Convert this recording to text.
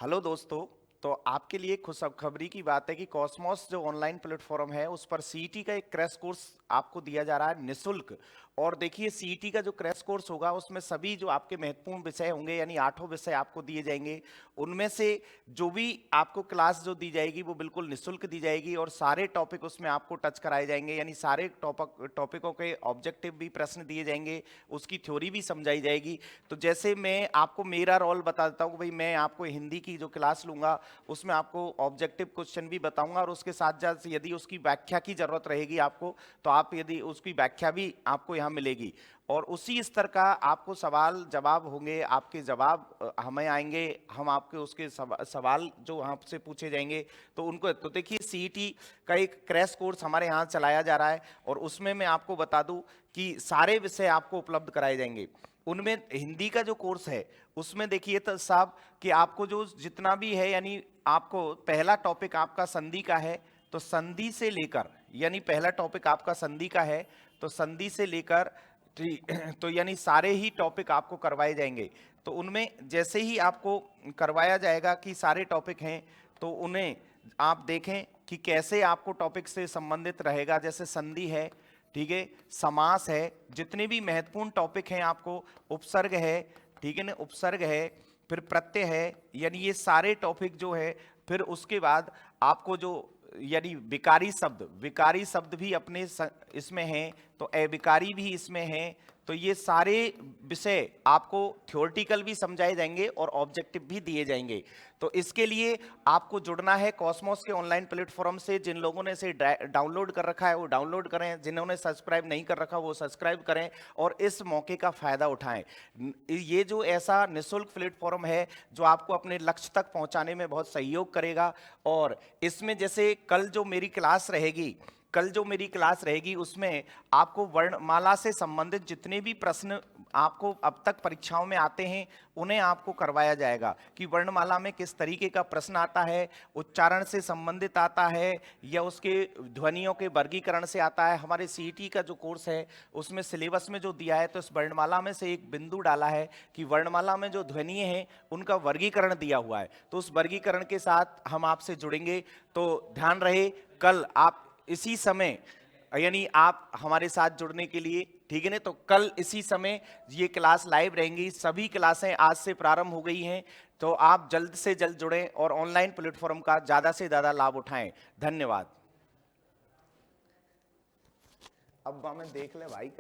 Hello दोस्तों। तो आपके लिए खुशखबरी की बात है कि कॉस्मोस जो ऑनलाइन प्लेटफॉर्म है उस पर सीईटी का एक क्रैश कोर्स आपको दिया जा रहा है निशुल्क। और देखिए सीईटी का जो क्रैश कोर्स होगा उसमें सभी जो आपके महत्वपूर्ण विषय होंगे यानी 8 विषय आपको दिए जाएंगे। उनमें से जो भी आपको क्लास जो दी जाएगी वो बिल्कुल निशुल्क दी जाएगी और सारे टॉपिक उसमें आपको टच कराए जाएंगे, यानी सारे टॉपिकों के ऑब्जेक्टिव भी प्रश्न दिए जाएंगे, उसकी थ्योरी भी समझाई जाएगी। तो जैसे मैं आपको मेरा रोल बता देता हूँ, भाई मैं आपको हिंदी की जो क्लास लूंगा उसमें आपको ऑब्जेक्टिव क्वेश्चन भी बताऊंगा और उसके साथ साथ यदि उसकी व्याख्या की जरूरत रहेगी आपको तो आप यदि उसकी व्याख्या भी आपको यहाँ मिलेगी। और उसी स्तर का आपको सवाल जवाब होंगे, आपके जवाब हमें आएंगे, हम आपके उसके सवाल जो आपसे पूछे जाएंगे तो उनको। तो देखिए सीईटी का एक क्रैश कोर्स हमारे यहाँ चलाया जा रहा है और उसमें मैं आपको बता दूं कि सारे विषय आपको उपलब्ध कराए जाएंगे। उनमें हिंदी का जो कोर्स है उसमें देखिए तो साहब कि आपको जो जितना भी है, यानी आपको पहला टॉपिक आपका संधि का है तो संधि से लेकर, यानी पहला टॉपिक आपका संधि का है तो संधि से लेकर तो यानी सारे ही टॉपिक आपको करवाए जाएंगे। तो उनमें जैसे ही आपको करवाया जाएगा कि सारे टॉपिक हैं तो उन्हें आप देखें कि कैसे आपको टॉपिक से संबंधित रहेगा। जैसे संधि है, ठीक है, समास है, जितने भी महत्वपूर्ण टॉपिक हैं आपको, उपसर्ग है, ठीक है ना, उपसर्ग है, फिर प्रत्यय है, यानी ये सारे टॉपिक जो है। फिर उसके बाद आपको जो यानी विकारी शब्द भी अपने इसमें हैं, तो अविकारी भी इसमें हैं। तो ये सारे विषय आपको थ्योरेटिकल भी समझाए जाएंगे और ऑब्जेक्टिव भी दिए जाएंगे। तो इसके लिए आपको जुड़ना है कॉस्मोस के ऑनलाइन प्लेटफॉर्म से। जिन लोगों ने इसे डाउनलोड कर रखा है वो डाउनलोड करें, जिन्होंने सब्सक्राइब नहीं कर रखा वो सब्सक्राइब करें और इस मौके का फायदा उठाएं। ये जो ऐसा निःशुल्क प्लेटफॉर्म है जो आपको अपने लक्ष्य तक पहुंचाने में बहुत सहयोग करेगा। और इसमें जैसे कल जो मेरी क्लास रहेगी उसमें आपको वर्णमाला से संबंधित जितने भी प्रश्न आपको अब तक परीक्षाओं में आते हैं उन्हें आपको करवाया जाएगा कि वर्णमाला में किस तरीके का प्रश्न आता है, उच्चारण से संबंधित आता है या उसके ध्वनियों के वर्गीकरण से आता है। हमारे सीईटी का जो कोर्स है उसमें सिलेबस में जो दिया है तो इस वर्णमाला में से एक बिंदु डाला है कि वर्णमाला में जो ध्वनि हैं उनका वर्गीकरण दिया हुआ है, तो उस वर्गीकरण के साथ हम आपसे जुड़ेंगे। तो ध्यान रहे कल आप इसी समय, यानी आप हमारे साथ जुड़ने के लिए, ठीक है ना, तो कल इसी समय ये क्लास लाइव रहेंगी। सभी क्लासें आज से प्रारंभ हो गई हैं, तो आप जल्द से जल्द जुड़ें और ऑनलाइन प्लेटफॉर्म का ज्यादा से ज्यादा लाभ उठाएं। धन्यवाद। अब हमें देख ले भाई।